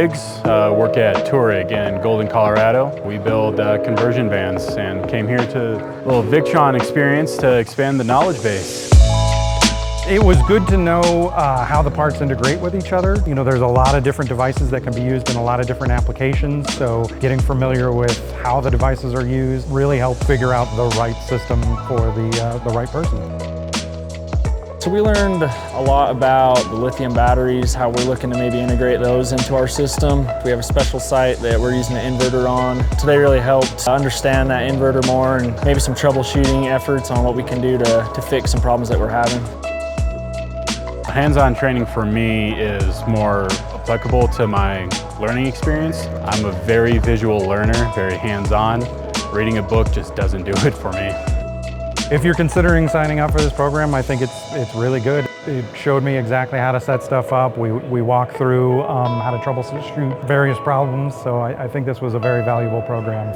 Riggs, work at Tourig in Golden, Colorado. We build conversion vans and came here to Little Victron experience to expand the knowledge base. It was good to know how the parts integrate with each other. You know, there's a lot of different devices that can be used in a lot of different applications, so getting familiar with how the devices are used really helped figure out the right system for the right person. So we learned a lot about the lithium batteries, how we're looking to maybe integrate those into our system. We have a special site that we're using an inverter on. So they really helped understand that inverter more and maybe some troubleshooting efforts on what we can do to fix some problems that we're having. Hands-on training for me is more applicable to my learning experience. I'm a very visual learner, very hands-on. Reading a book just doesn't do it for me. If you're considering signing up for this program, I think it's really good. It showed me exactly how to set stuff up. We walked through how to troubleshoot various problems, so I think this was a very valuable program.